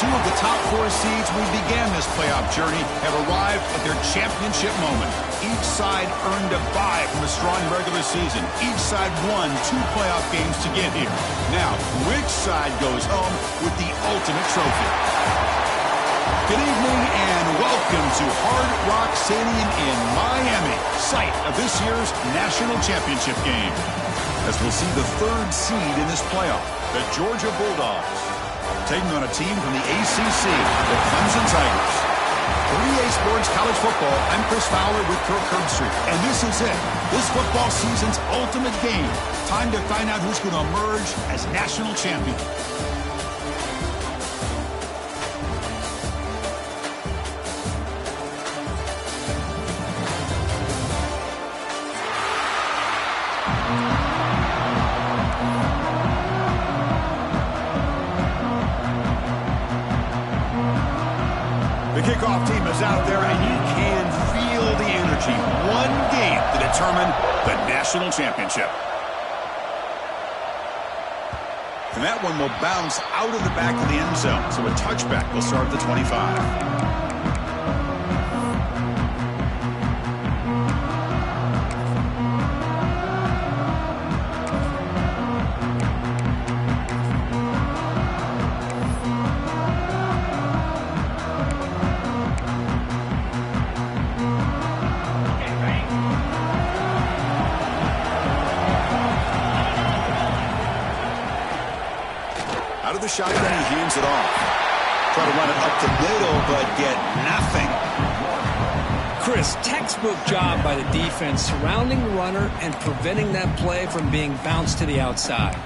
Two of the top 4 seeds we began this playoff journey have arrived at their championship moment. Each side earned a bye from a strong regular season. Each side won 2 playoff games to get here. Now, which side goes home with the ultimate trophy? Good evening and welcome to Hard Rock Stadium in Miami, site of this year's national championship game. As we'll see the 3rd seed in this playoff, the Georgia Bulldogs, taking on a team from the ACC, the Clemson Tigers. For EA Sports College Football, I'm Chris Fowler with Kirk Herbstreit, and this is it. This football season's ultimate game. Time to find out who's going to emerge as national champion. Kickoff team is out there, and you can feel the energy. One game to determine the national championship. And that one will bounce out of the back of the end zone, so a touchback will start at the 25. The shotgun, he hands it off. Try to run it up the middle, but get nothing. Chris, textbook job by the defense surrounding the runner and preventing that play from being bounced to the outside.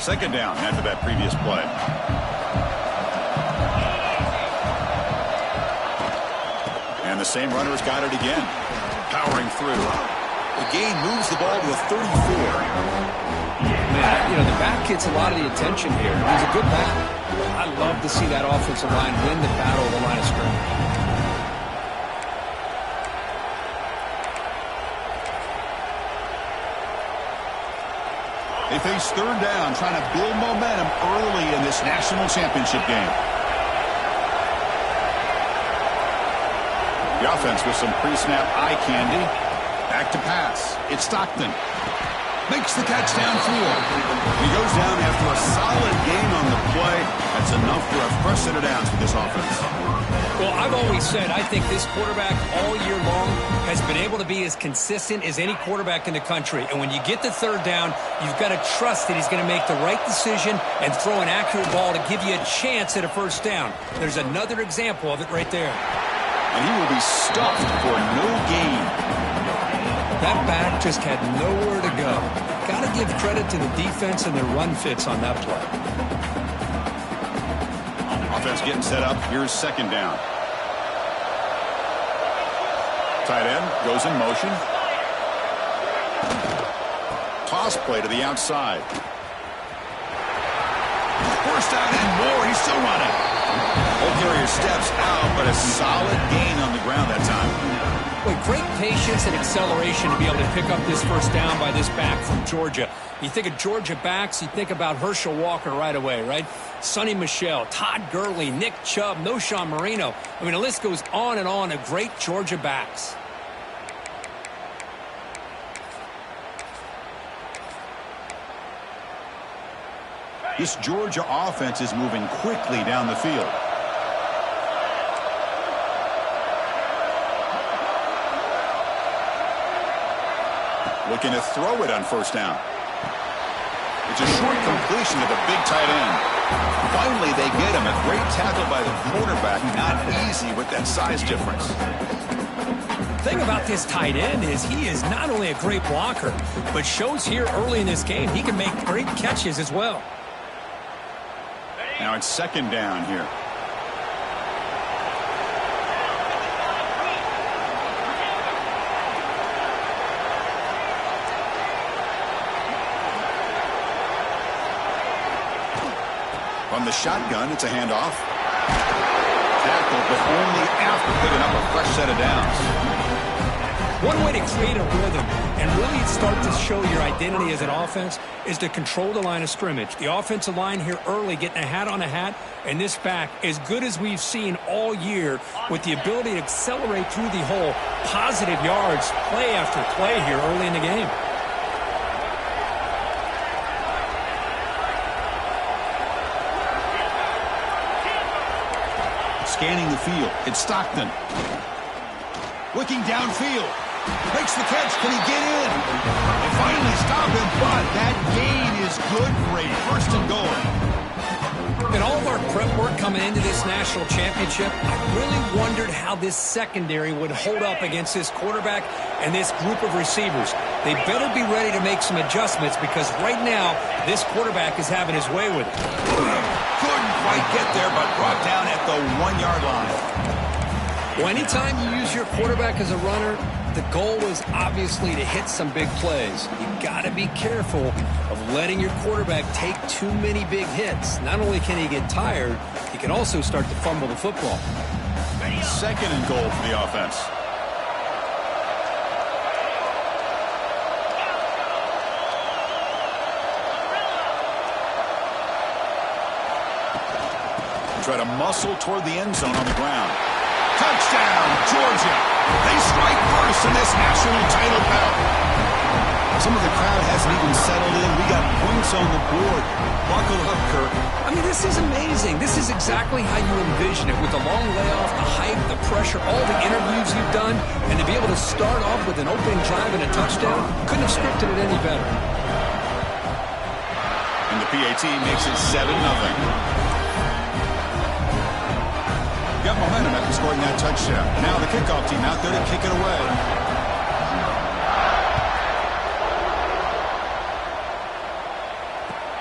Second down after that previous play. And the same runner's got it again. Powering through. The gain moves the ball to a 34. Man, you know, the back gets a lot of the attention here. He's a good back. I love to see that offensive line win the battle of the line of scrimmage. They face 3rd down, trying to build momentum early in this national championship game. The offense with some pre-snap eye candy. Back to pass. It's Stockton. Makes the catch downfield. He goes down after a solid gain on the play. That's enough for a fresh set of downs for this offense. Well, I've always said I think this quarterback all year long has been able to be as consistent as any quarterback in the country. And when you get the 3rd down, you've got to trust that he's going to make the right decision and throw an accurate ball to give you a chance at a 1st down. There's another example of it right there. And he will be stuffed for no gain. That back just had nowhere to go. Got to give credit to the defense and their run fits on that play. Offense getting set up. Here's 2nd down. Tight end goes in motion. Toss play to the outside. 1st down and more. He's still running. Ball carrier steps out, but a solid gain on the ground that time. Well, great patience and acceleration to be able to pick up this 1st down by this back from Georgia. You think of Georgia backs, you think about Herschel Walker right away, right? Sonny Michel, Todd Gurley, Nick Chubb, Knowshon Moreno. I mean, the list goes on and on of great Georgia backs. This Georgia offense is moving quickly down the field. Looking to throw it on 1st down. It's a short completion to the big tight end. Finally, they get him. A great tackle by the quarterback. Not easy with that size difference. The thing about this tight end is he is not only a great blocker, but shows here early in this game he can make great catches as well. Now it's 2nd down here. From the shotgun, it's a handoff. Tackled, but only after picking up a fresh set of downs. One way to create a rhythm and really start to show your identity as an offense is to control the line of scrimmage. The offensive line here early getting a hat on a hat, and this back as good as we've seen all year with the ability to accelerate through the hole. Positive yards, play after play here early in the game. Scanning the field, it's Stockton. Looking downfield. Makes the catch. Can he get in? They finally stop him, but that gain is good for a first and goal. In all of our prep work coming into this national championship, I really wondered how this secondary would hold up against this quarterback and this group of receivers. They better be ready to make some adjustments because right now, this quarterback is having his way with it. Couldn't quite get there, but brought down at the 1-yard line. Well, anytime you use your quarterback as a runner, the goal is obviously to hit some big plays. You've got to be careful of letting your quarterback take too many big hits. Not only can he get tired, he can also start to fumble the football. Second and goal for the offense. Try to muscle toward the end zone on the ground. Touchdown, Georgia. They strike first in this national title bout. Some of the crowd hasn't even settled in. We got points on the board. Buckle up, Kirk. I mean, this is amazing. This is exactly how you envision it with the long layoff, the hype, the pressure, all the interviews you've done, and to be able to start off with an opening drive and a touchdown, couldn't have scripted it any better. And the PAT makes it 7-0. Got momentum after scoring that touchdown. Now the kickoff team out there to kick it away.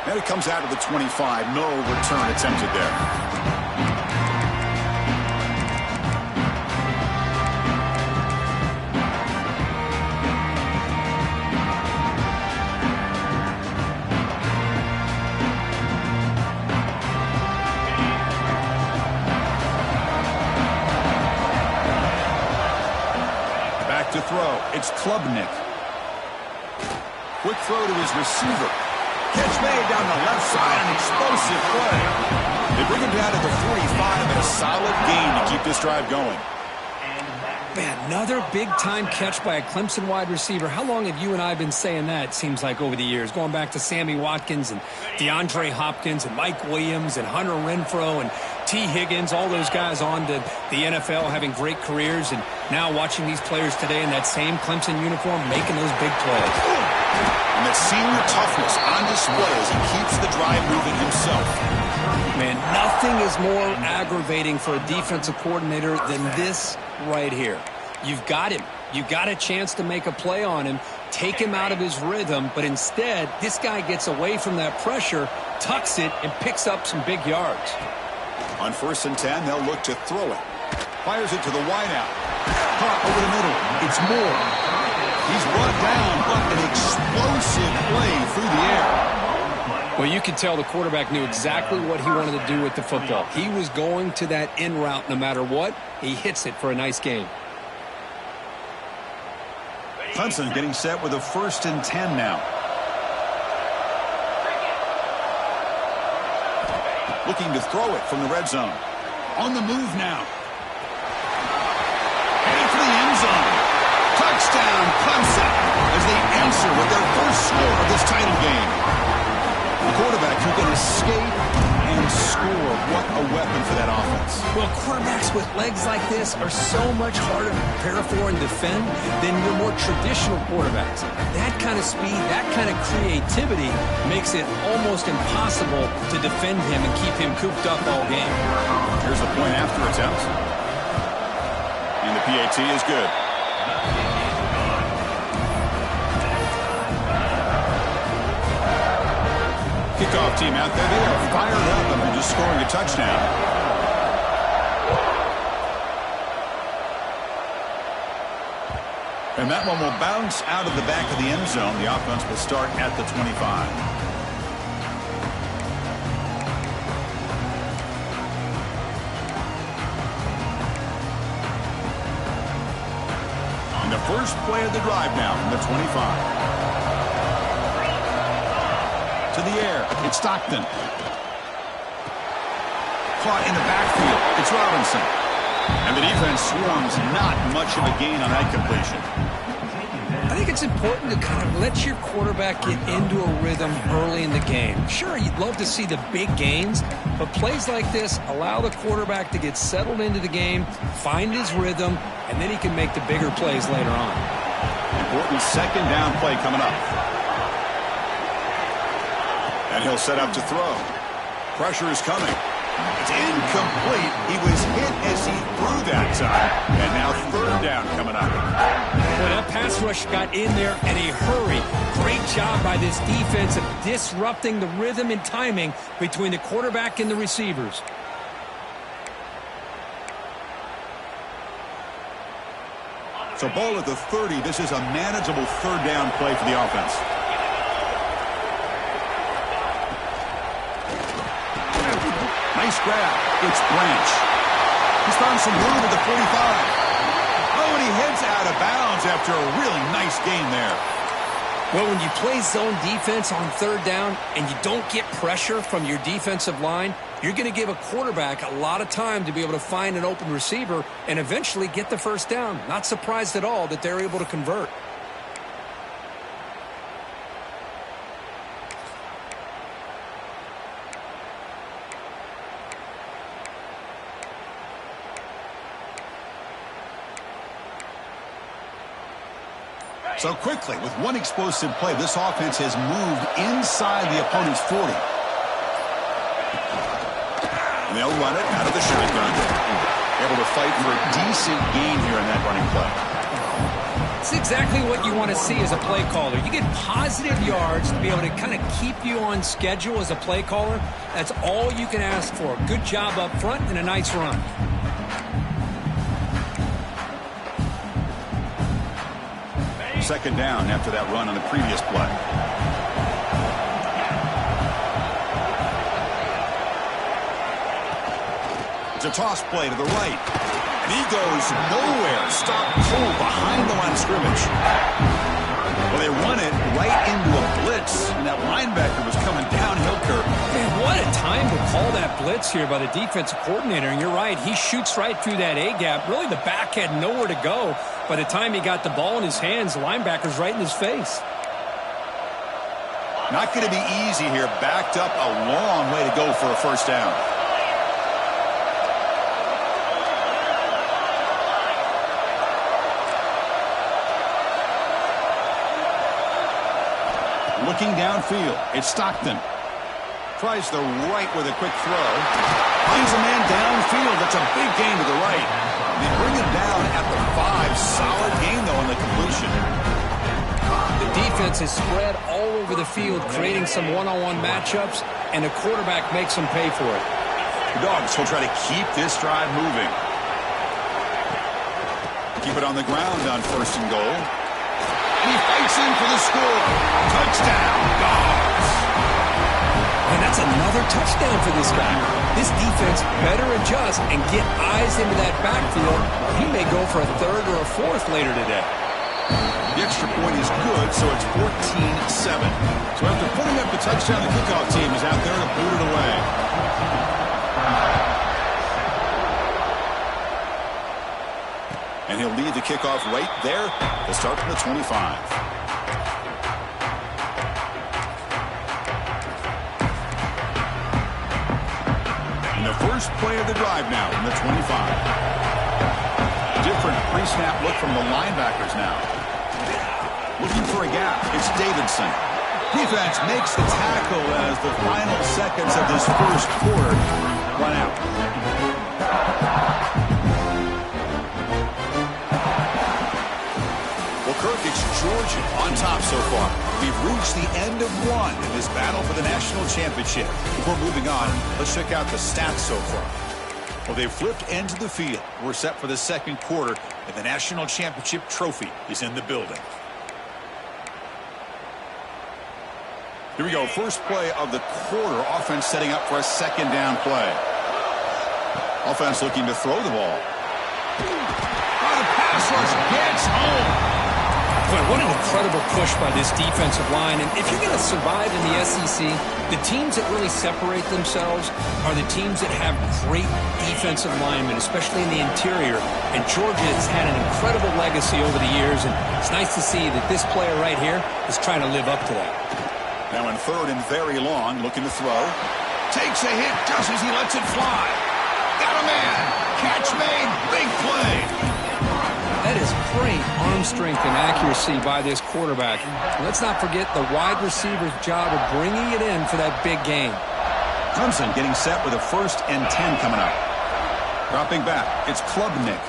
And it comes out of the 25. No return attempted there. To throw, it's Klubnik. Quick throw to his receiver. Catch made down the left side, an explosive play. They bring him down to the 45 and a solid gain to keep this drive going. Man, another big-time catch by a Clemson wide receiver. How long have you and I been saying that, it seems like, over the years? Going back to Sammy Watkins and DeAndre Hopkins and Mike Williams and Hunter Renfrow and T. Higgins, all those guys on to the NFL having great careers, and now watching these players today in that same Clemson uniform making those big plays. And that senior toughness on display as he keeps the drive moving himself. Man, nothing is more aggravating for a defensive coordinator than this right here. You've got him. You've got a chance to make a play on him, take him out of his rhythm, but instead, this guy gets away from that pressure, tucks it, and picks up some big yards. On 1st and 10, they'll look to throw it. Fires it to the wideout. Caught over the middle. It's Moore. He's brought down, but an explosive play through the air. Well, you could tell the quarterback knew exactly what he wanted to do with the football. He was going to that in route no matter what. He hits it for a nice gain. Clemson getting set with a 1st and 10 now. Looking to throw it from the red zone. On the move now. Headed for the end zone. Touchdown, Clemson, as they answer with their first score of this title game. The quarterback who can escape and score. What a weapon for that offense. Well, quarterbacks with legs like this are so much harder to prepare for and defend than your more traditional quarterbacks. That kind of speed, that kind of creativity makes it almost impossible to defend him and keep him cooped up all game. Here's a point after attempt. And the PAT is good. Kickoff team out there. They are fired up after just scoring a touchdown. And that one will bounce out of the back of the end zone. The offense will start at the 25. first play of the drive now from the 25. To the air, it's Stockton. Caught in the backfield, it's Robinson. And the defense swarms, not much of a gain on that completion. I think it's important to kind of let your quarterback get into a rhythm early in the game. Sure, you'd love to see the big gains, but plays like this allow the quarterback to get settled into the game, find his rhythm, and then he can make the bigger plays later on. Important second down play coming up. And he'll set up to throw. Pressure is coming. It's incomplete. He was hit as he threw that time. And now third down coming up. Well, that pass rush got in there in a hurry. Great job by this defense of disrupting the rhythm and timing between the quarterback and the receivers. So ball at the 30. This is a manageable third down play for the offense. Nice grab. It's Branch. He's found some room at the 45. Oh, and he heads out of bounds after a really nice gain there. Well, when you play zone defense on third down and you don't get pressure from your defensive line, you're going to give a quarterback a lot of time to be able to find an open receiver and eventually get the first down. Not surprised at all that they're able to convert. So quickly, with one explosive play, this offense has moved inside the opponent's 40. And they'll run it out of the shotgun. Able to fight for a decent gain here in that running play. It's exactly what you want to see as a play caller. You get positive yards to be able to kind of keep you on schedule as a play caller. That's all you can ask for. Good job up front and a nice run. Second down after that run on the previous play. It's a toss play to the right. And he goes nowhere. Stop cold behind the line of scrimmage. Well, they run it right into a blitz, and that linebacker was coming downhill curve. Man, what a time to call that blitz here by the defensive coordinator. And you're right, he shoots right through that A-gap. Really, the back had nowhere to go. By the time he got the ball in his hands, the linebacker's right in his face. Not going to be easy here. Backed up a long way to go for a first down. Looking downfield, it's Stockton. Tries the right with a quick throw. Finds a man downfield. That's a big gain to the right. They bring him down at the 5. Solid gain, though, on the completion. The defense is spread all over the field, creating some one-on-one matchups, and the quarterback makes them pay for it. The Dogs will try to keep this drive moving. Keep it on the ground on first and goal. And he fights in for the score. Touchdown, Dogs. And that's another touchdown for this guy. This defense better adjust and get eyes into that backfield. He may go for a third or a fourth later today. The extra point is good, so it's 14-7. So after putting up the touchdown, the kickoff team is out there to boot it away. And he'll lead the kickoff right there. They'll start from the 25. First play of the drive now from the 25. Different pre-snap look from the linebackers now. Looking for a gap. It's Davidson. Defense makes the tackle as the final seconds of this first quarter run out. Well, Kirk, it's Georgia on top so far. We've reached the end of one in this battle for the national championship. Before moving on, let's check out the stats so far. Well, they've flipped into the field. We're set for the second quarter, and the national championship trophy is in the building. Here we go. First play of the quarter. Offense setting up for a second down play. Offense looking to throw the ball. Oh, the pass rush gets home. Boy, what an incredible push by this defensive line. And if you're going to survive in the SEC, the teams that really separate themselves are the teams that have great defensive linemen, especially in the interior. And Georgia has had an incredible legacy over the years, and it's nice to see that this player right here is trying to live up to that. Now in third and very long, looking to throw. Takes a hit just as he lets it fly. Got a man. Catch made. Big play. That is great arm strength and accuracy by this quarterback. Let's not forget the wide receiver's job of bringing it in for that big game. Clemson getting set with a 1st and 10 coming up. Dropping back, it's Klubnik.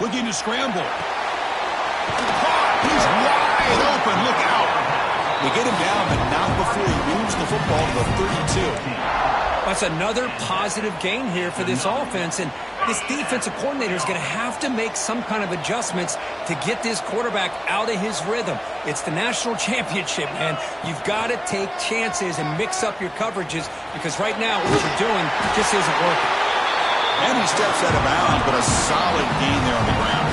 Looking to scramble. He's wide open, look out. They get him down, but not before he moves the football to the 32. That's another positive gain here for this offense, and this defensive coordinator is going to have to make some kind of adjustments to get this quarterback out of his rhythm. It's the national championship, man. You've got to take chances and mix up your coverages because right now what you're doing just isn't working. And he steps out of bounds, but a solid gain there on the ground.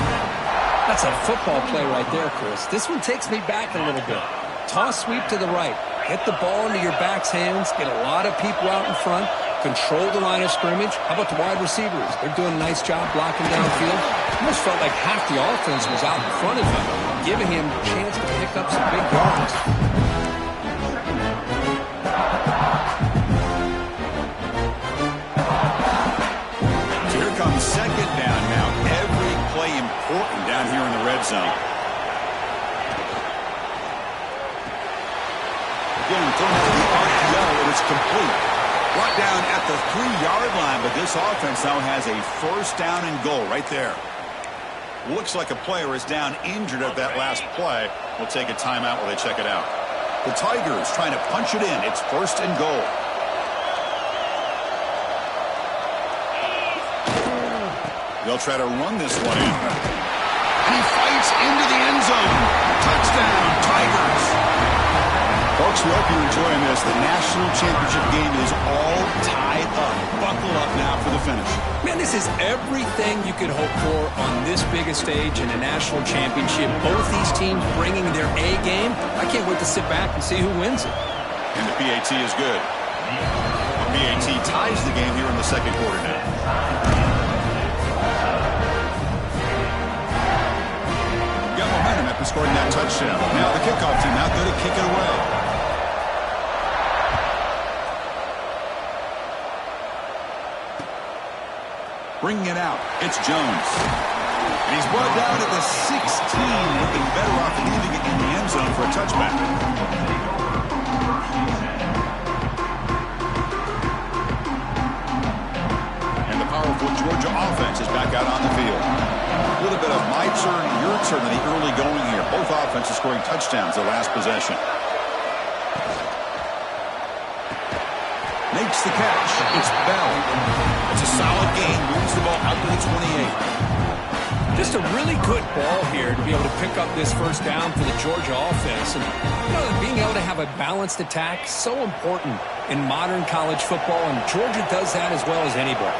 That's a football play right there, Chris. This one takes me back a little bit. Toss sweep to the right. Get the ball into your back's hands. Get a lot of people out in front. Control the line of scrimmage. How about the wide receivers? They're doing a nice job blocking downfield. Almost felt like half the offense was out in front of him, giving him a chance to pick up some big yards. So here comes 2nd down now. Every play important down here in the red zone. Again, throwing out the RPO, and it's complete. Brought down at the 3-yard line, but this offense now has a 1st down and goal right there. Looks like a player is down injured at that last play. We'll take a timeout while they check it out. The Tigers trying to punch it in. It's 1st and goal. They'll try to run this one in. He fights into the end zone. Touchdown, Tigers. Folks, we hope you're enjoying this. The national championship game is all tied up. Buckle up now for the finish. Man, this is everything you could hope for on this biggest stage in a national championship. Both these teams bringing their A game. I can't wait to sit back and see who wins it. And the PAT is good. The PAT ties the game here in the 2nd quarter now. Got momentum after scoring that touchdown. Now the kickoff team out there to kick it away. Bringing it out, it's Jones. And he's brought down at the 16, looking better off leaving it in the end zone for a touchback. And the powerful Georgia offense is back out on the field. A little bit of my turn, your turn in the early going here. Both offenses scoring touchdowns their last possession. Makes the catch. It's Bell. It's a solid gain. Moves the ball out to the 28. Just a really good ball here to be able to pick up this 1st down for the Georgia offense. And, being able to have a balanced attack, so important in modern college football, and Georgia does that as well as anybody.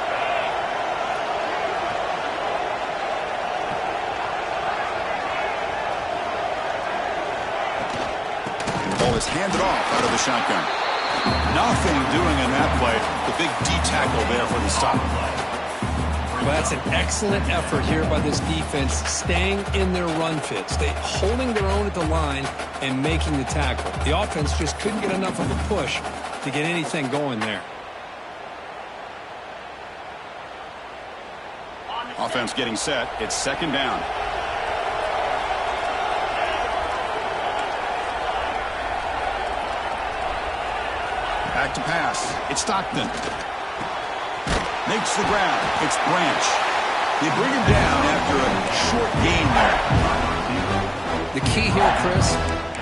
And the ball is handed off out of the shotgun. Nothing doing in that play. The big D tackle there for the stop. Well, that's an excellent effort here by this defense, staying in their run fits. They holding their own at the line and making the tackle. The offense just couldn't get enough of a push to get anything going there. Offense getting set. It's 2nd down. Back to pass. It's Stockton. Makes the ground. It's Branch. They bring him down after a short gain there. The key here, Chris,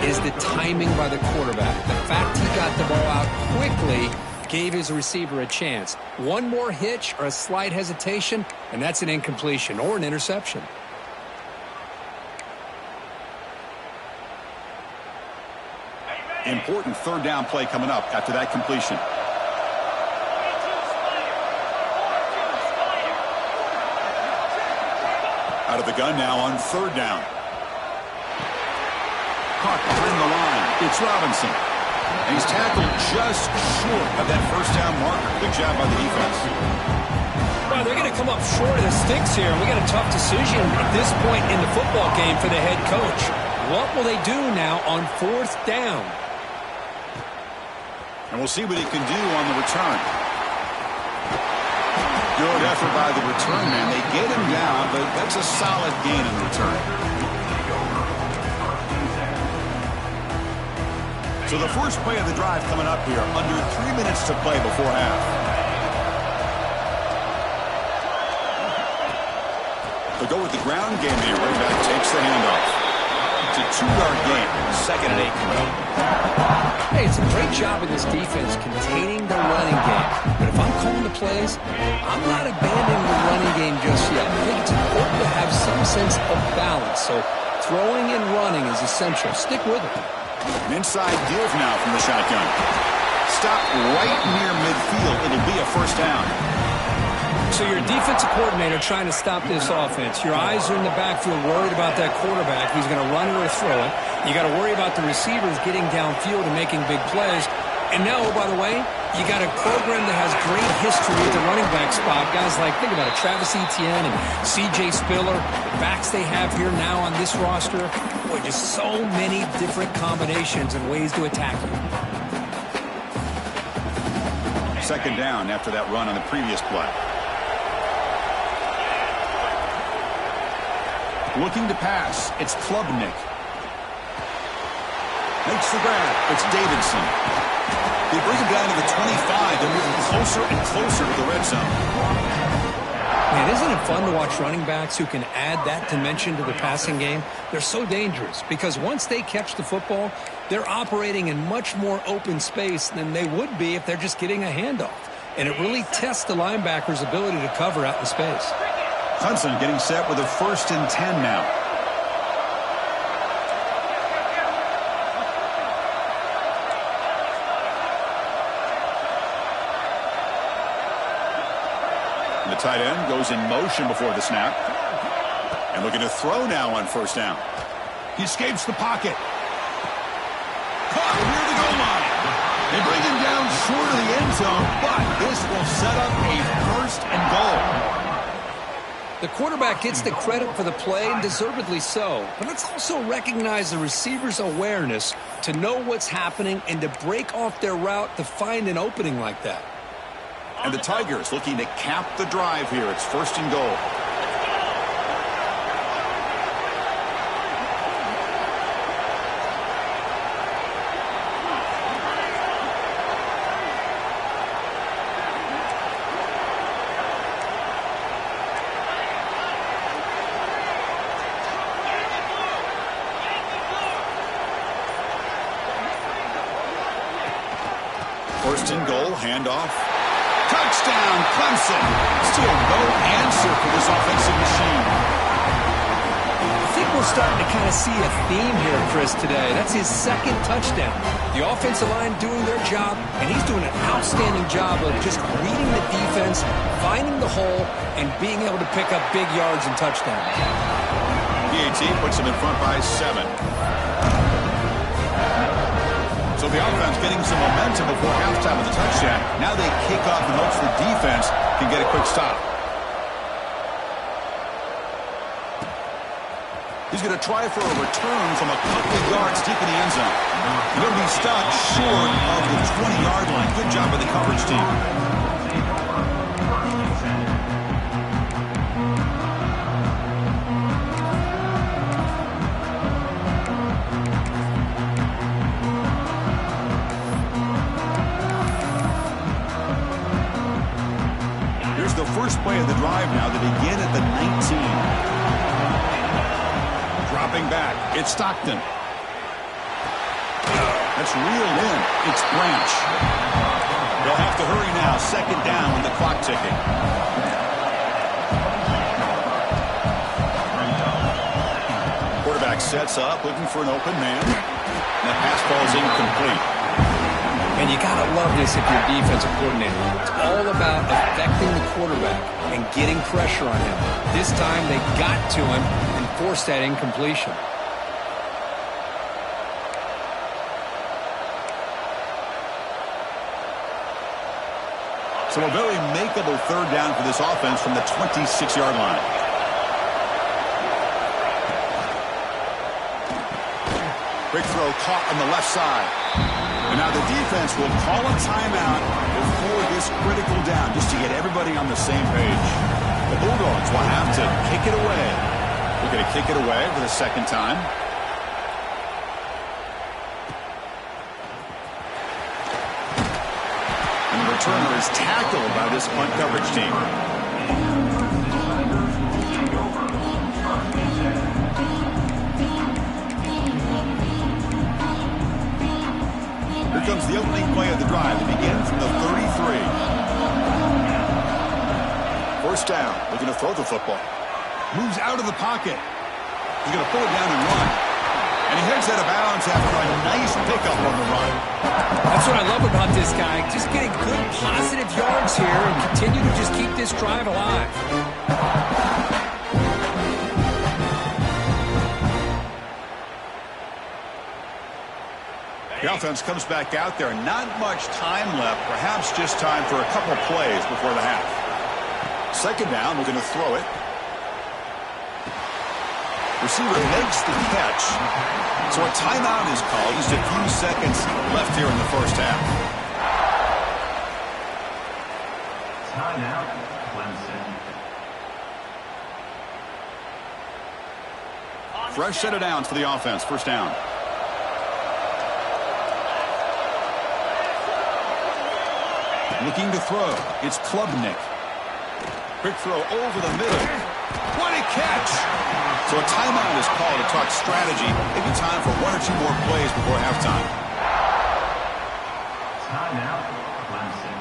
is the timing by the quarterback. The fact he got the ball out quickly gave his receiver a chance. One more hitch or a slight hesitation, and that's an incompletion or an interception. Important 3rd down play coming up after that completion. Out of the gun now on third down. Caught behind the line. It's Robinson. And he's tackled just short of that first down marker. Good job by the defense. Well, they're going to come up short of the sticks here. We got a tough decision at this point in the football game for the head coach. What will they do now on fourth down? And we'll see what he can do on the return. Good effort by the return man. They get him down, but that's a solid gain in the return. So the first play of the drive coming up here. Under 3 minutes to play before half. They'll go with the ground game here. Running back takes the handoff. It's a 2-yard gain. 2nd and 8 coming up. Hey, it's a great job of this defense containing the running game. But if I'm calling the plays, I'm not abandoning the running game just yet. I think it's important to have some sense of balance. So throwing and running is essential. Stick with it. An inside give now from the shotgun. Stop right near midfield. It'll be a first down. So you're a defensive coordinator trying to stop this offense. Your eyes are in the backfield worried about that quarterback. He's going to run it or throw it. You got to worry about the receivers getting downfield and making big plays. And now, oh, by the way, you got a program that has great history at the running back spot. Guys like, think about it, Travis Etienne and C.J. Spiller, the backs they have here now on this roster. Boy, just so many different combinations and ways to attack you. 2nd down after that run on the previous play. Looking to pass. It's Klubnik. Makes the grab. It's Davidson. They bring him down to the 25. They're moving closer and closer to the red zone. Man, isn't it fun to watch running backs who can add that dimension to the passing game? They're so dangerous because once they catch the football, they're operating in much more open space than they would be if they're just getting a handoff. And it really tests the linebacker's ability to cover out in space. Hudson getting set with a 1st and 10 now. The tight end goes in motion before the snap. And looking to throw now on 1st down. He escapes the pocket. Caught near the goal line. They bring him down short of the end zone, but this will set up a 1st and goal. The quarterback gets the credit for the play, and deservedly so. But let's also recognize the receiver's awareness to know what's happening and to break off their route to find an opening like that. And the Tigers looking to cap the drive here. It's 1st and goal. First and goal, handoff. Touchdown, Clemson. Still no answer for this offensive machine. I think we're starting to kind of see a theme here, Chris, today. That's his 2nd touchdown. The offensive line doing their job, and he's doing an outstanding job of just reading the defense, finding the hole, and being able to pick up big yards and touchdowns. PAT puts him in front by 7. So the offense getting some momentum before halftime of the touchdown. Now they kick off in hopes the defense can get a quick stop. He's going to try for a return from a couple of yards deep in the end zone. He'll be stopped short of the 20-yard line. Good job by the coverage team. The first play of the drive now to begin at the 19. Dropping back, it's Stockton. That's reeled in. It's Branch. They'll have to hurry now. 2nd down with the clock ticking. Quarterback sets up, looking for an open man. And the pass ball is incomplete. And you got to love this if you're a defensive coordinator. It's all about affecting the quarterback and getting pressure on him. This time they got to him and forced that incompletion. So a very makeable third down for this offense from the 26-yard line. Quick throw caught on the left side. And now the defense will call a timeout before this critical down just to get everybody on the same page. The Bulldogs will have to kick it away. They're going to kick it away for the second time. And the returner is tackled by this punt coverage team. Here comes the opening play of the drive. It begins from the 33. First down. Looking to throw the football. Moves out of the pocket. He's going to pull it down and run. And he heads out of bounds after a nice pickup on the run. That's what I love about this guy. Just getting good positive yards here and continue to just keep this drive alive. The offense comes back out there. Not much time left. Perhaps just time for a couple plays before the half. Second down. We're going to throw it. Receiver makes the catch. So a timeout is called. Just a few seconds left here in the first half. Timeout, Clemson. Fresh set of downs for the offense. First down. Looking to throw. It's Klubnik. Quick throw over the middle. What a catch! So a timeout is called to talk strategy. Maybe time for one or two more plays before halftime. Timeout, Clemson.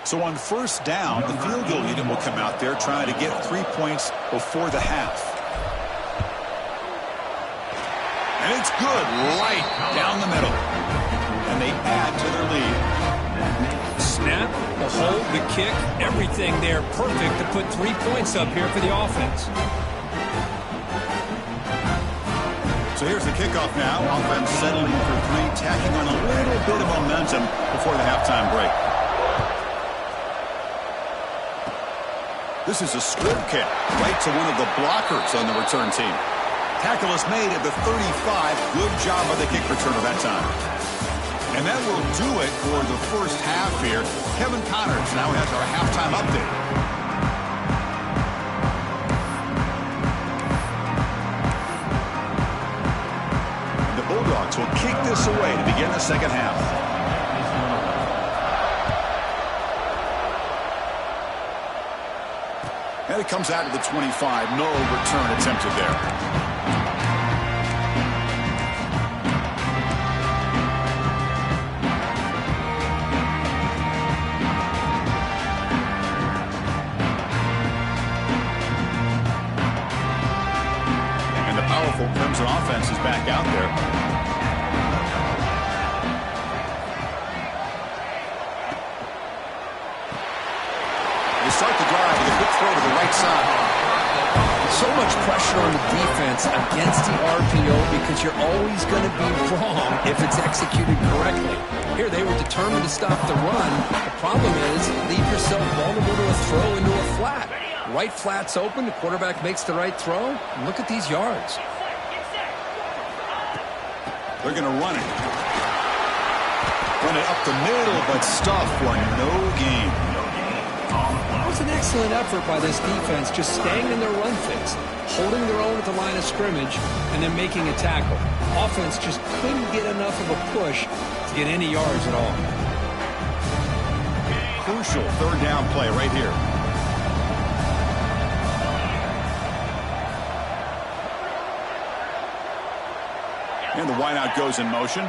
So on first down, the field goal unit will come out there trying to get 3 points before the half. And it's good, light down the middle. And they add to their lead. Snap, the hold, the kick, everything there perfect to put 3 points up here for the offense. So here's the kickoff now. Offense settling in for three, tacking on a little bit of momentum before the halftime break. This is a strip kick right to one of the blockers on the return team. Tackle is made at the 35. Good job by the kick returner that time. And that will do it for the first half here. Kevin Connors now has our halftime update. The Bulldogs will kick this away to begin the second half. And it comes out to the 25. No return attempted there. Crimson offense is back out there. They start the drive with a quick throw to the right side. So much pressure on the defense against the RPO because you're always going to be wrong if it's executed correctly. Here they were determined to stop the run. The problem is leave yourself vulnerable to a throw into a flat. Right flat's open. The quarterback makes the right throw. Look at these yards. They're going to run it. Run it up the middle, but stuff for no gain. That was an excellent effort by this defense, just staying in their run fix, holding their own at the line of scrimmage, and then making a tackle. Offense just couldn't get enough of a push to get any yards at all. Crucial third down play right here. And the wideout goes in motion.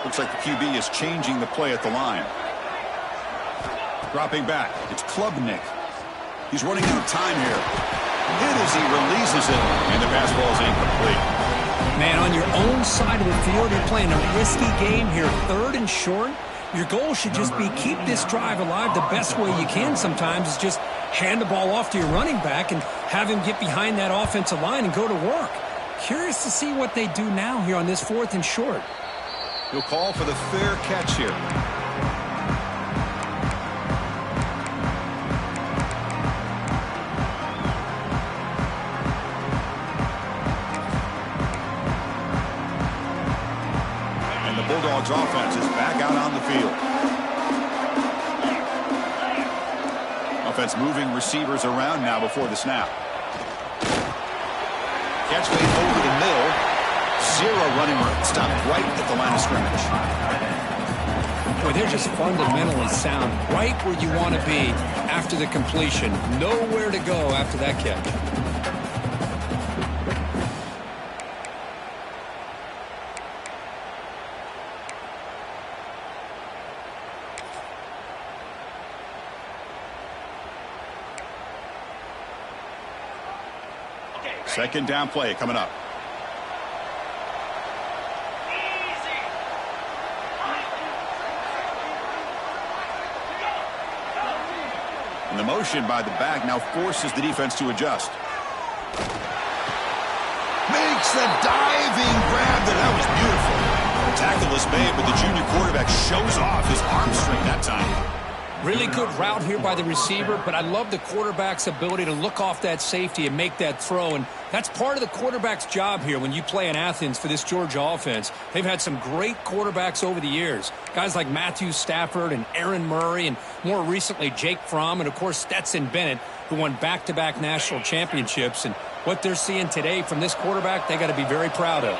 Looks like the QB is changing the play at the line. Dropping back, it's Klubnik. He's running out of time here. Hit as he releases it, and the pass ball is incomplete. Man, on your own side of the field, you're playing a risky game here, 3rd and short. Your goal should just be keep this drive alive the best way you can sometimes is just hand the ball off to your running back and have him get behind that offensive line and go to work. Curious to see what they do now here on this 4th and short. He'll call for the fair catch here. And the Bulldogs offense is back out on the field. Offense moving receivers around now before the snap. Catch made over the middle. 0 running room. Stopped right at the line of scrimmage. Boy, they're just fundamentally sound right where you want to be after the completion. Nowhere to go after that catch. Second down play coming up. And the motion by the back now forces the defense to adjust. Makes the diving grab that was beautiful. The tackle is made, but the junior quarterback shows off his arm strength that time. Really good route here by the receiver, but I love the quarterback's ability to look off that safety and make that throw, and that's part of the quarterback's job here when you play in Athens for this Georgia offense. They've had some great quarterbacks over the years, guys like Matthew Stafford and Aaron Murray, and more recently Jake Fromm, and of course Stetson Bennett, who won back-to-back national championships, and what they're seeing today from this quarterback, they got to be very proud of.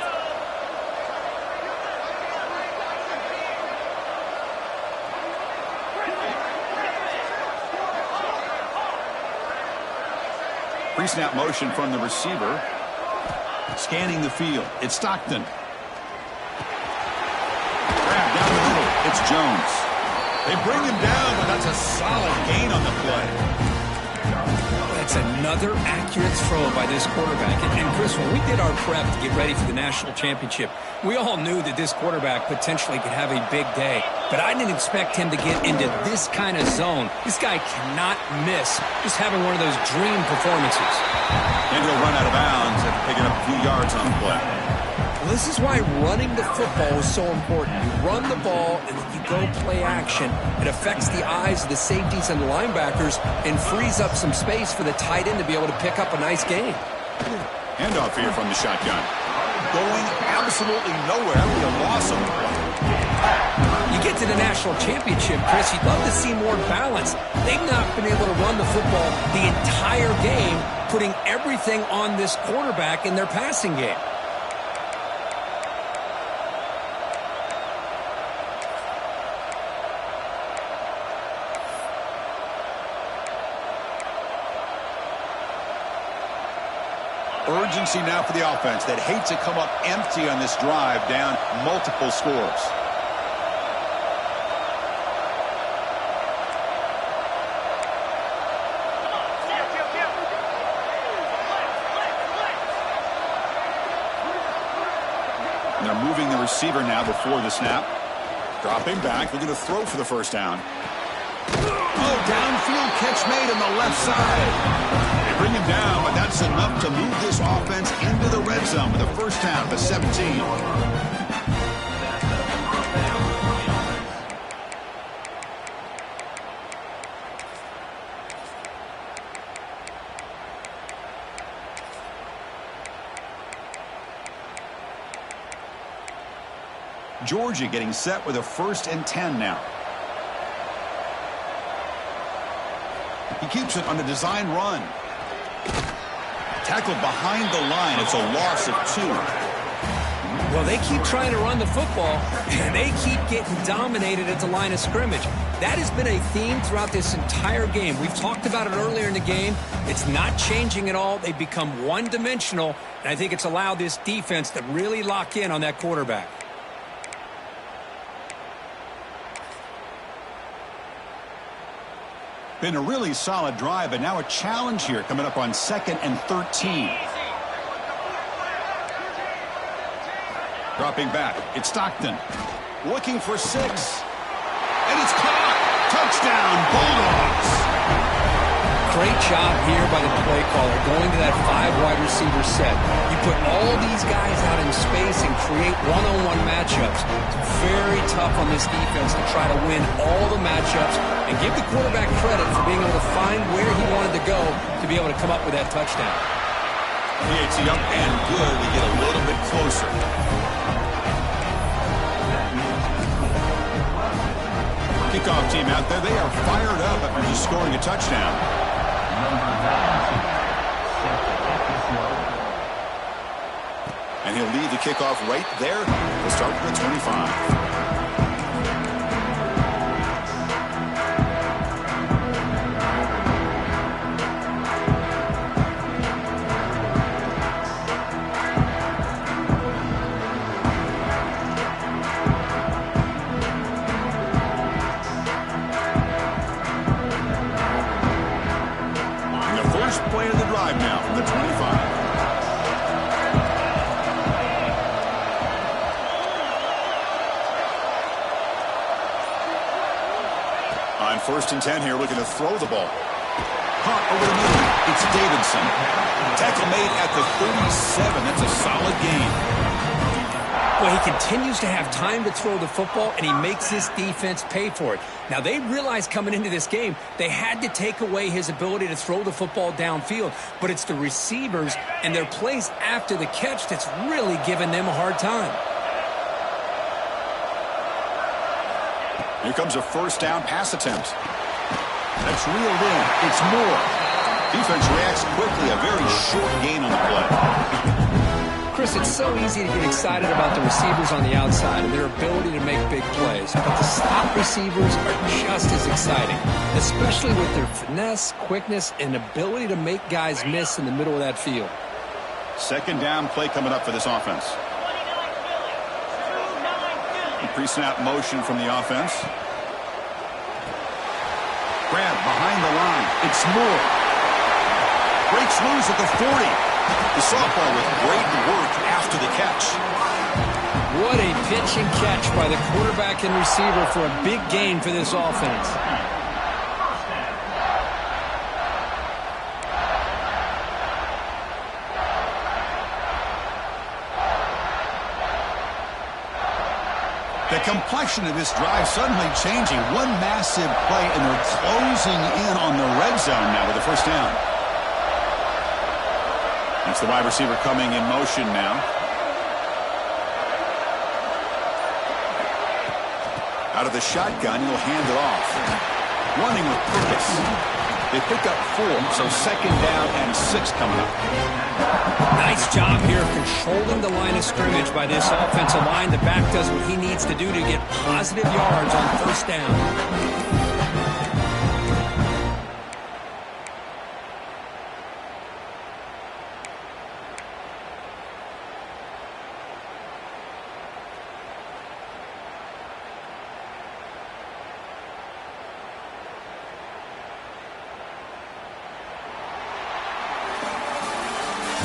Pre-snap motion from the receiver. Scanning the field. It's Stockton. Grab down the middle. It's Jones. They bring him down, but that's a solid gain on the play. That's another accurate throw by this quarterback. And Chris, when we did our prep to get ready for the national championship, we all knew that this quarterback potentially could have a big day. But I didn't expect him to get into this kind of zone. This guy cannot miss just having one of those dream performances. And he'll run out of bounds after picking up a few yards on the play. Well, this is why running the football is so important. You run the ball, and then you go play action. It affects the eyes of the safeties and the linebackers and frees up some space for the tight end to be able to pick up a nice gain. Handoff here from the shotgun. Going absolutely nowhere. That'll be a loss on the play. You get to the national championship, Chris, you'd love to see more balance. They've not been able to run the football the entire game, putting everything on this quarterback in their passing game. Urgency now for the offense that hates to come up empty on this drive, down multiple scores. And they're moving the receiver now before the snap. Dropping back, looking to throw for the first down. Oh, downfield catch made on the left side. They bring him down, but that's enough to move this offense into the red zone with a first down to 17. Georgia getting set with a 1st and 10 now. He keeps it on a design run. Tackled behind the line. It's a loss of 2. Well, they keep trying to run the football, and they keep getting dominated at the line of scrimmage. That has been a theme throughout this entire game. We've talked about it earlier in the game. It's not changing at all. They've become one-dimensional, and I think it's allowed this defense to really lock in on that quarterback. Been a really solid drive, but now a challenge here coming up on 2nd and 13. Dropping back, it's Stockton. Looking for 6. And it's caught. Touchdown, Bulldogs. Great job here by the play caller, going to that 5 wide receiver set. You put all these guys out in space and create one-on-one matchups. It's very tough on this defense to try to win all the matchups and give the quarterback credit for being able to find where he wanted to go to be able to come up with that touchdown. It's up and good. We get a little bit closer. Kickoff team out there. They are fired up after just scoring a touchdown. And he'll lead the kickoff right there. We'll start with the 25. Play of the drive now from the 25. On 1st and 10 here, looking to throw the ball. Caught over the middle. It's Davidson. Tackle made at the 37. That's a solid gain. Well, he continues to have time to throw the football, and he makes his defense pay for it. Now, they realized coming into this game they had to take away his ability to throw the football downfield, but it's the receivers and their plays after the catch that's really giving them a hard time. Here comes a 1st down pass attempt. That's reeled in. It's Moore. Defense reacts quickly. A very short gain on the play. Chris, it's so easy to get excited about the receivers on the outside and their ability to make big plays. But the slot receivers are just as exciting, especially with their finesse, quickness, and ability to make guys miss in the middle of that field. 2nd down play coming up for this offense. Pre-snap motion from the offense. Grab behind the line. It's Moore. Breaks loose at the 40. The sophomore with great work after the catch. What a pitch and catch by the quarterback and receiver for a big gain for this offense. The complexion of this drive suddenly changing. One massive play, and they're closing in on the red zone now with the 1st down. That's the wide receiver coming in motion now. Out of the shotgun, he'll hand it off. Running with purpose. They pick up 4, so 2nd down and 6 coming up. Nice job here of controlling the line of scrimmage by this offensive line. The back does what he needs to do to get positive yards on 1st down.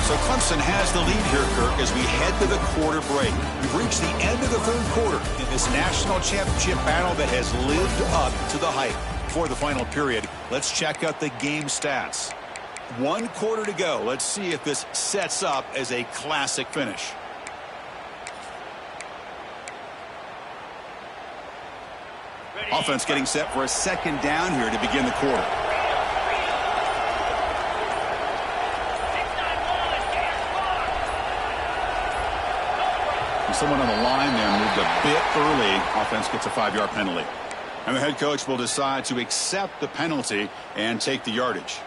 So Clemson has the lead here, Kirk, as we head to the quarter break. We've reached the end of the 3rd quarter in this national championship battle that has lived up to the hype. For the final period, let's check out the game stats. 1 quarter to go. Let's see if this sets up as a classic finish. Offense getting set for a 2nd down here to begin the quarter. Someone on the line there moved a bit early. Offense gets a 5-yard penalty. And the head coach will decide to accept the penalty and take the yardage.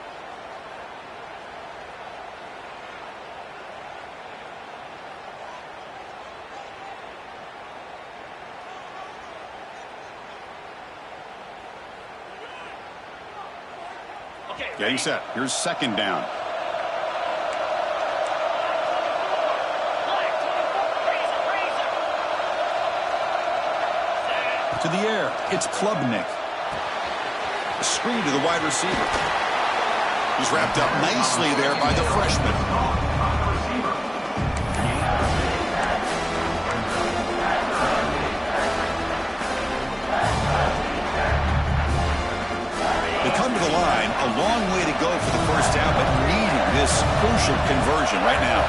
Getting set. Here's 2nd down. To the air. It's Klubnik. Screen to the wide receiver. He's wrapped up nicely there by the freshman. They come to the line, a long way to go for the first down, but needing this crucial conversion right now.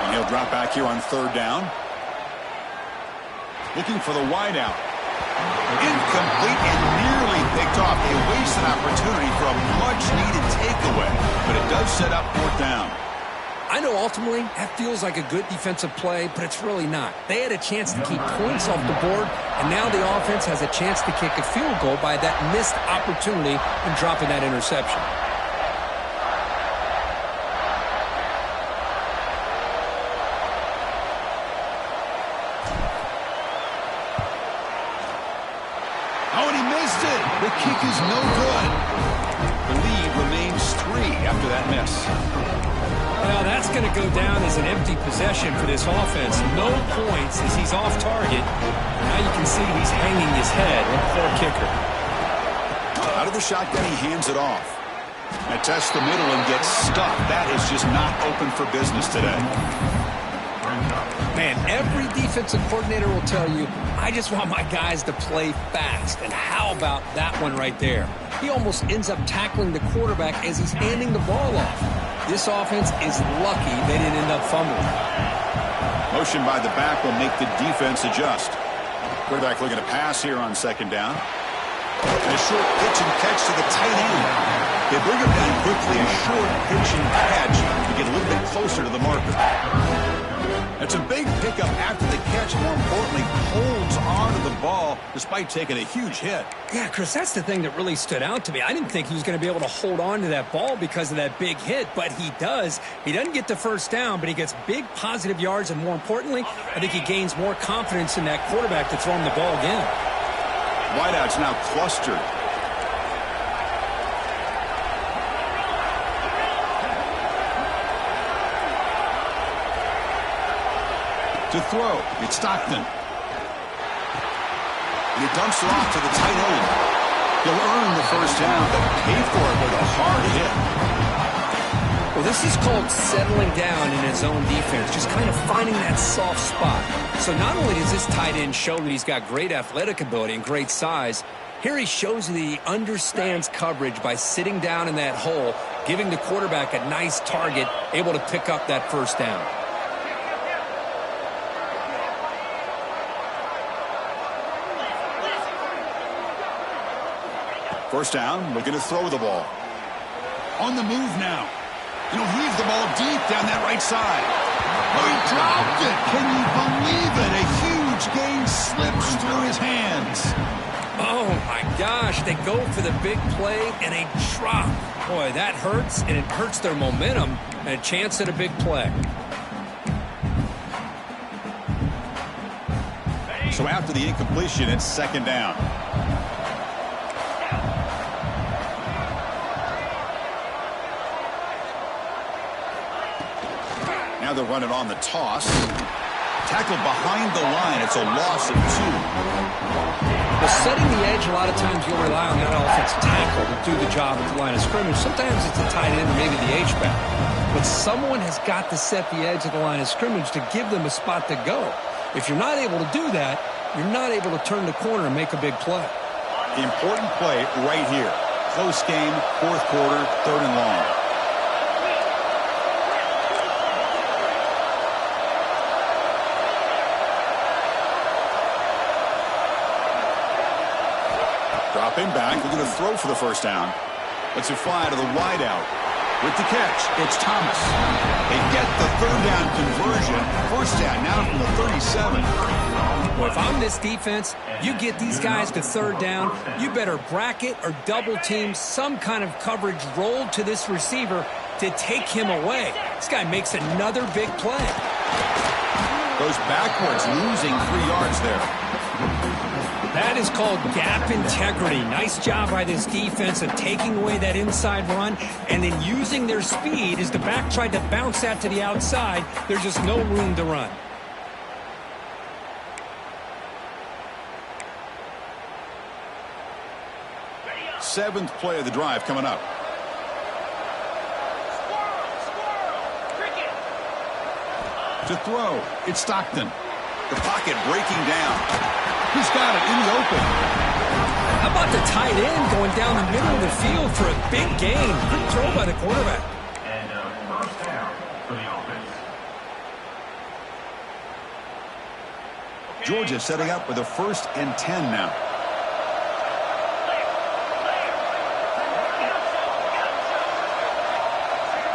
And he'll drop back here on third down. Looking for the wide out. Incomplete and nearly picked off. They waste an opportunity for a much-needed takeaway, but it does set up fourth down. I know ultimately that feels like a good defensive play, but it's really not. They had a chance to keep points off the board, and now the offense has a chance to kick a field goal by that missed opportunity and dropping that interception. Oh, and he missed it. The kick is no good. The lead remains 3 after that miss. Well, that's going to go down as an empty possession for this offense. No points as he's off target. Now you can see he's hanging his head. Poor kicker. Out of the shotgun, he hands it off. Now tests the middle and gets stuck. That is just not open for business today. Man, every defensive coordinator will tell you, I just want my guys to play fast. And how about that one right there? He almost ends up tackling the quarterback as he's handing the ball off. This offense is lucky they didn't end up fumbling. Motion by the back will make the defense adjust. Quarterback looking to pass here on second down. And a short pitch and catch to the tight end. They bring him down quickly. A short pitch and catch to get a little bit closer to the marker. It's a big pickup after the catch. More importantly, holds on to the ball despite taking a huge hit. Yeah, Chris, that's the thing that really stood out to me. I didn't think he was going to be able to hold on to that ball because of that big hit, but he does. He doesn't get the first down, but he gets big positive yards, and more importantly, I think he gains more confidence in that quarterback to throw him the ball again. Wideout's now clustered. To throw, it's Stockton. And he dumps it off to the tight end. He'll earn the first down, but pay for it with a hard hit. Well, this is called settling down in his own defense, just kind of finding that soft spot. So not only does this tight end show that he's got great athletic ability and great size, here he shows that he understands coverage by sitting down in that hole, giving the quarterback a nice target, able to pick up that first down. First down, looking to throw the ball. On the move now. And he'll heave the ball deep down that right side. Oh, he dropped it. Can you believe it? A huge gain slips through his hands. Oh, my gosh. They go for the big play, and they drop. Boy, that hurts, and it hurts their momentum and a chance at a big play. So after the incompletion, it's second down. Now they'll run it on the toss. Tackled behind the line. It's a loss of 2. Well, setting the edge, a lot of times you'll rely on that offensive tackle to do the job at the line of scrimmage. Sometimes it's the tight end or maybe the H-back. But someone has got to set the edge of the line of scrimmage to give them a spot to go. If you're not able to do that, you're not able to turn the corner and make a big play. The important play right here. Close game, fourth quarter, third and long. Dropping back, looking to throw for the first down. Let's it fly to the wide out. With the catch, it's Thomas. They get the third down conversion. First down now from the 37. Well, if I'm this defense, you get these guys to third down, you better bracket or double team some kind of coverage roll to this receiver to take him away. This guy makes another big play. Goes backwards, losing 3 yards there. That is called gap integrity. Nice job by this defense of taking away that inside run and then using their speed as the back tried to bounce that to the outside. There's just no room to run. 7th play of the drive coming up. To throw, it's Stockton. The pocket breaking down. He's got it in the open. How about the tight end going down the middle of the field for a big gain? Good throw by the quarterback. And first down for the offense. Georgia setting up with a 1st and 10 now.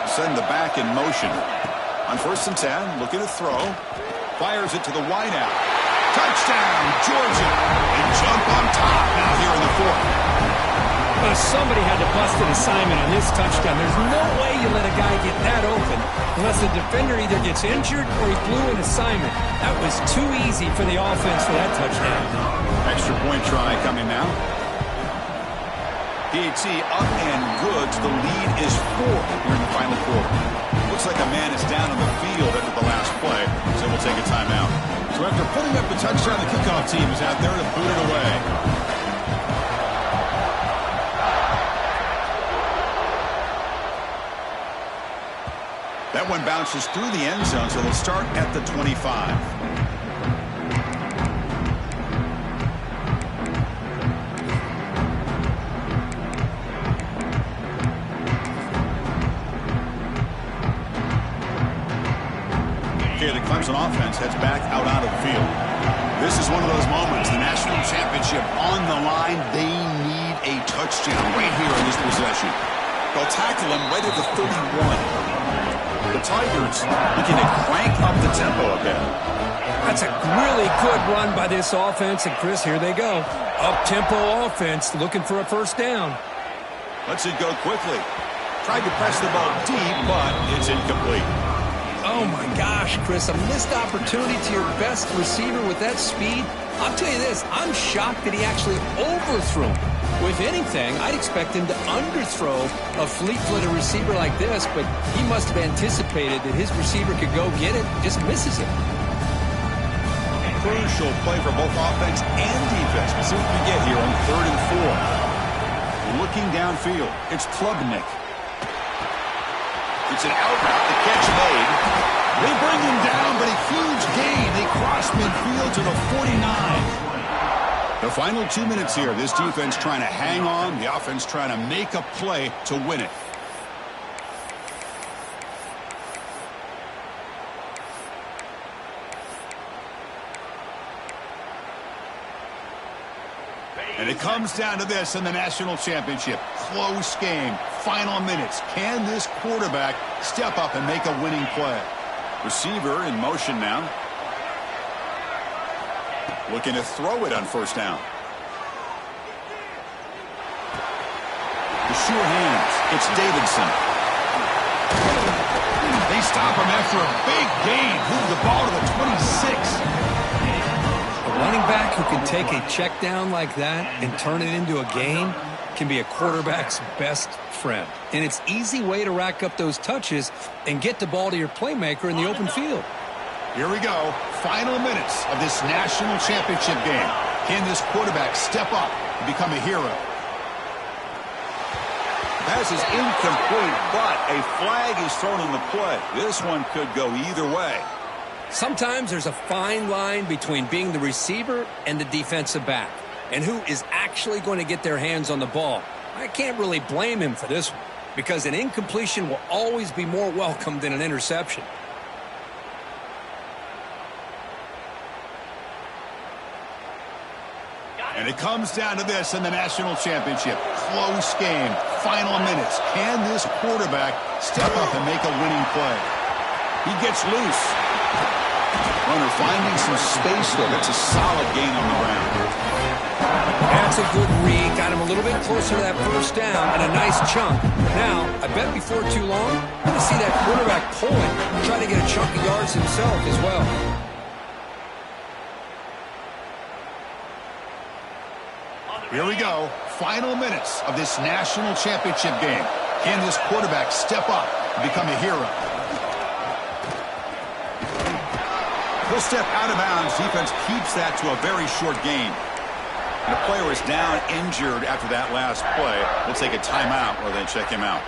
Send the back in motion. On 1st and 10, looking to throw. Fires it to the wideout. Touchdown, Georgia. They jump on top now here in the 4th. Somebody had to bust an assignment on this touchdown. There's no way you let a guy get that open unless the defender either gets injured or he blew an assignment. That was too easy for the offense for that touchdown. Extra point try coming now. PAT up and good. The lead is 4 here in the final quarter. Looks like a man is down on the field after the last play, so we'll take a timeout. So after putting up the touchdown, the kickoff team is out there to boot it away. That one bounces through the end zone, so they'll start at the 25. Okay, the Clemson offense heads back out onto the field. This is one of those moments, the national championship on the line. They need a touchdown right here in this possession. They'll tackle him right at the 31. The Tigers looking to crank up the tempo a bit. That's a really good run by this offense. And, Chris, here they go. Up-tempo offense looking for a 1st down. Lets it go quickly. Tried to press the ball deep, but it's incomplete. Oh, my gosh, Chris, a missed opportunity to your best receiver with that speed. I'll tell you this, I'm shocked that he actually overthrew him. With anything, I'd expect him to underthrow a fleet-footed receiver like this, but he must have anticipated that his receiver could go get it, just misses it. Crucial play for both offense and defense. We'll see what we get here on 3rd and 4. Looking downfield, it's Klubnik. It's an out route, the catch made. They bring him down, but a huge gain. They cross midfield to the 49. The final 2 minutes here. This defense trying to hang on. The offense trying to make a play to win it. And it comes down to this in the national championship. Close game. Final minutes. Can this quarterback step up and make a winning play? Receiver in motion now. Looking to throw it on 1st down. The sure hands. It's Davidson. They stop him after a big gain. Move the ball to the 26. A running back who can take a check down like that and turn it into a gain can be a quarterback's best friend. And it's an easy way to rack up those touches and get the ball to your playmaker in the open field. Here we go. Final minutes of this national championship game. Can this quarterback step up and become a hero? Pass is incomplete, but a flag is thrown on the play. This one could go either way. Sometimes there's a fine line between being the receiver and the defensive back, and who is actually going to get their hands on the ball. I can't really blame him for this one, because an incompletion will always be more welcome than an interception. And it comes down to this in the national championship. Close game. Final minutes. Can this quarterback step up and make a winning play? He gets loose. Runner finding some space there. That's a solid gain on the ground. That's a good read. Got him a little bit closer to that 1st down and a nice chunk. Now, I bet before too long, we're going to see that quarterback pull it, try to get a chunk of yards himself as well. Here we go. Final minutes of this national championship game. Can this quarterback step up and become a hero? He'll step out of bounds. Defense keeps that to a very short gain. And the player is down injured after that last play. We'll take a timeout while they check him out.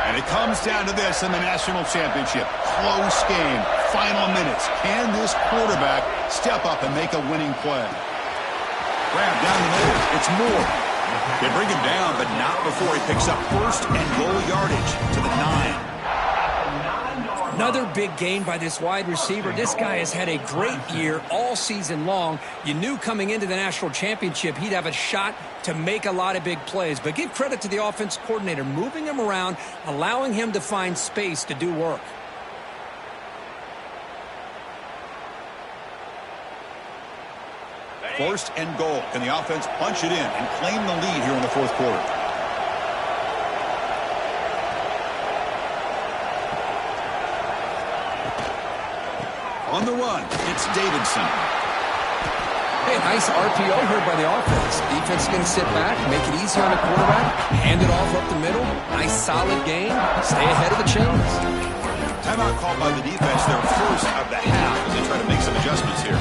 And it comes down to this in the national championship. Close game. Final minutes. Can this quarterback step up and make a winning play? Grab down the middle. It's Moore. They bring him down, but not before he picks up first and goal yardage to the 9. Another big gain by this wide receiver. This guy has had a great year all season long. You knew coming into the national championship he'd have a shot to make a lot of big plays. But give credit to the offense coordinator, moving him around, allowing him to find space to do work. First and goal. Can the offense punch it in and claim the lead here in the fourth quarter? On the run, it's Davidson. Hey, nice RPO here by the offense. Defense is going to sit back, make it easy on the quarterback, hand it off up the middle. Nice solid game. Stay ahead of the chains. Timeout called by the defense, their first of the half, as they try to make some adjustments here.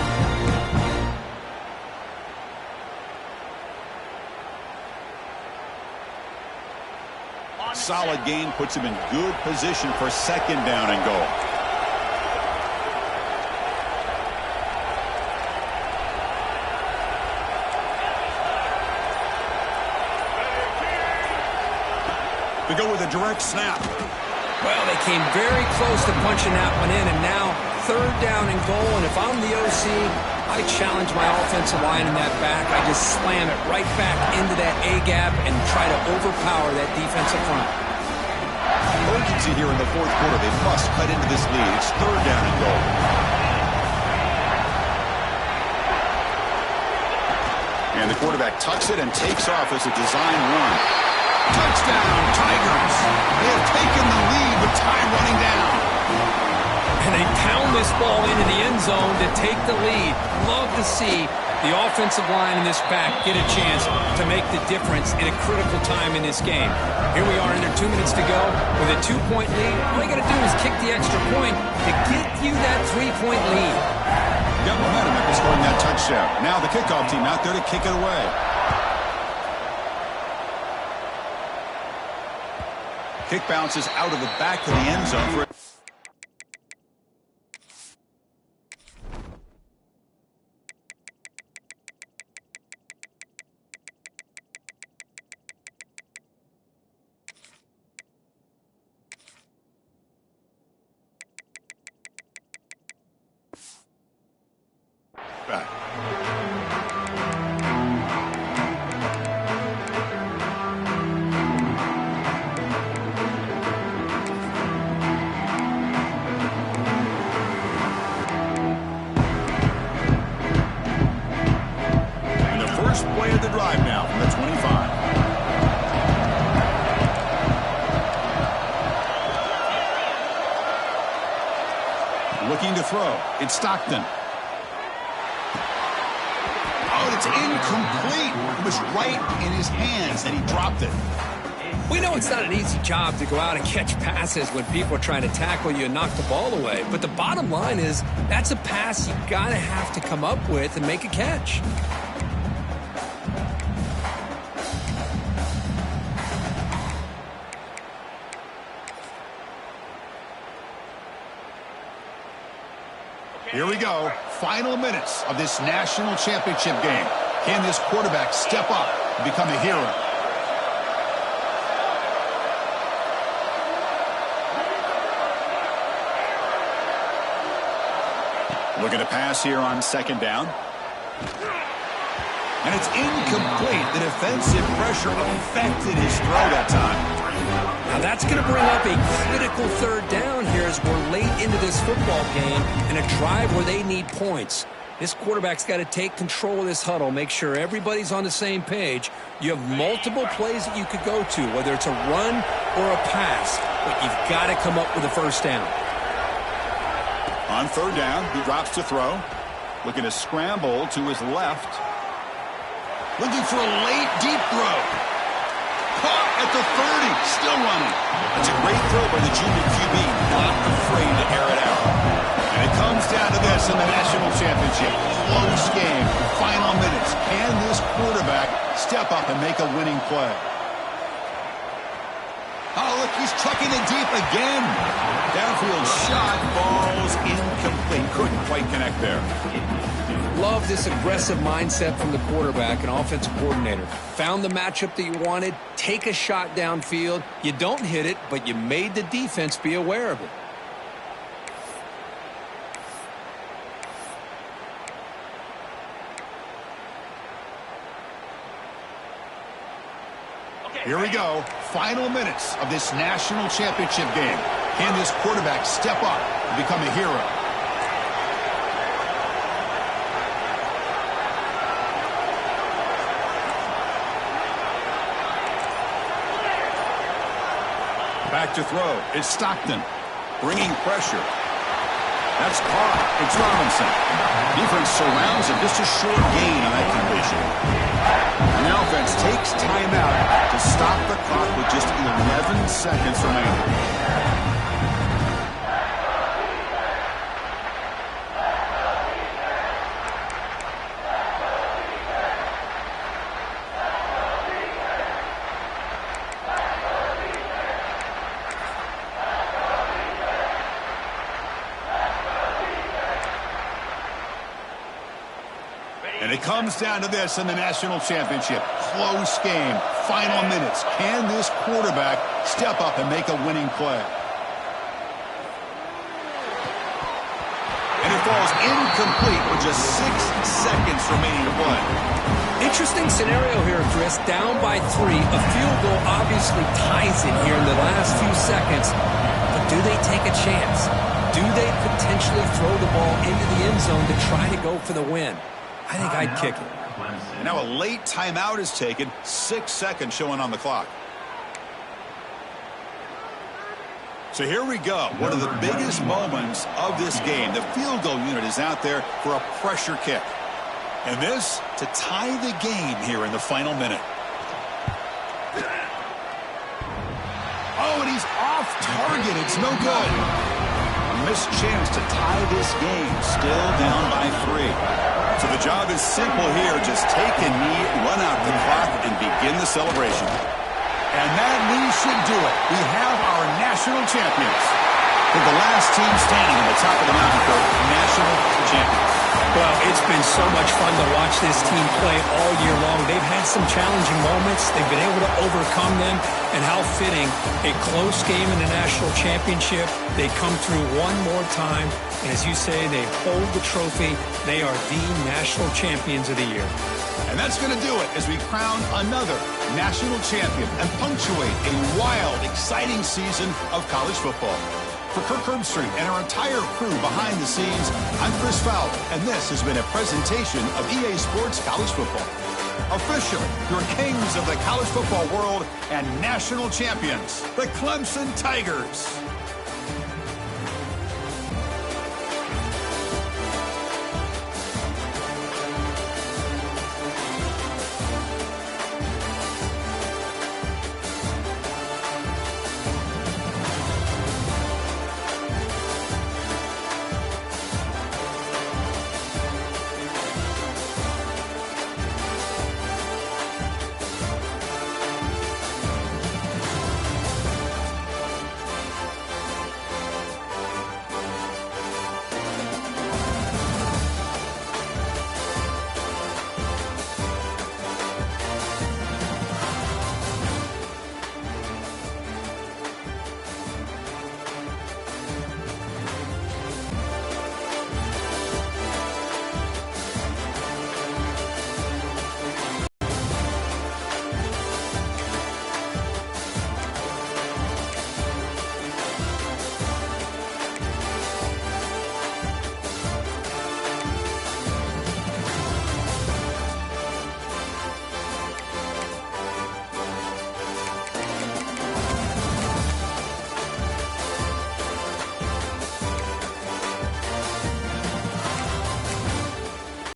Solid gain puts him in good position for second down and goal. We go with a direct snap. Well, they came very close to punching that one in, and now third down and goal. And if I'm the OC, I challenge my offensive line in that back. I just slam it right back into that A-gap and try to overpower that defensive front. Urgency here in the fourth quarter. They must cut into this lead. It's third down and goal. And the quarterback tucks it and takes off as a design run. Touchdown, Tigers. They have taken the lead with time running down. And they pound this ball into the end zone to take the lead. Love to see the offensive line in this back get a chance to make the difference in a critical time in this game. Here we are under 2 minutes to go with a 2-point lead. All you got to do is kick the extra point to get you that 3-point lead. Got momentum after scoring that touchdown. Now the kickoff team out there to kick it away. Kick bounces out of the back of the end zone for back. Play of the drive now from the 25. Looking to throw. It's Stockton. Oh, it's incomplete. It was right in his hands and he dropped it. We know it's not an easy job to go out and catch passes when people are trying to tackle you and knock the ball away. But the bottom line is that's a pass you got to have to come up with and make a catch. Here we go. Final minutes of this national championship game. Can this quarterback step up and become a hero? Looking to pass here on second down. And it's incomplete. The defensive pressure affected his throw that time. Now that's going to bring up a critical third down here as we're late into this football game and a drive where they need points. This quarterback's got to take control of this huddle, make sure everybody's on the same page. You have multiple plays that you could go to, whether it's a run or a pass, but you've got to come up with a first down. On third down, he drops to throw. Looking to scramble to his left. Looking for a late deep throw. Caught at the 30. Still running. That's a great throw by the junior QB. Not afraid to air it out. And it comes down to this in the national championship. Close game. Final minutes. Can this quarterback step up and make a winning play? Oh, look, he's chucking it deep again. Downfield shot falls incomplete. Couldn't quite connect there. Love this aggressive mindset from the quarterback and offensive coordinator. Found the matchup that you wanted. Take a shot downfield. You don't hit it, but you made the defense be aware of it. Here we go. Final minutes of this national championship game. Can this quarterback step up and become a hero? Back to throw. It's Stockton. Bringing pressure. That's caught. It's Robinson. Defense surrounds him. Just a short gain on that completion. And the offense takes timeout to stop the clock with just 11 seconds remaining. And it comes down to this in the national championship. Close game. Final minutes. Can this quarterback step up and make a winning play? And it falls incomplete with just 6 seconds remaining to play. Interesting scenario here, Chris. Down by 3. A field goal obviously ties it here in the last few seconds. But do they take a chance? Do they potentially throw the ball into the end zone to try to go for the win? I think I'd kick it. And now a late timeout is taken. 6 seconds showing on the clock. So here we go. One of the biggest moments of this game. The field goal unit is out there for a pressure kick. And this to tie the game here in the final minute. Oh, and he's off target. It's no good. A missed chance to tie this game. Still down by 3. So the job is simple here. Just take a knee, run out the clock, and begin the celebration. And that knee should do it. We have our national champions. For the last team standing on the top of the mountain for national champions. Well, it's been so much fun to watch this team play all year long. They've had some challenging moments. They've been able to overcome them. And how fitting, a close game in the national championship. They come through one more time. And as you say, they hold the trophy. They are the national champions of the year. And that's going to do it as we crown another national champion and punctuate a wild, exciting season of college football. For Kirk Herbstreit and our entire crew behind the scenes, I'm Chris Fowler, and this has been a presentation of EA Sports College Football. Officially, your kings of the college football world and national champions, the Clemson Tigers.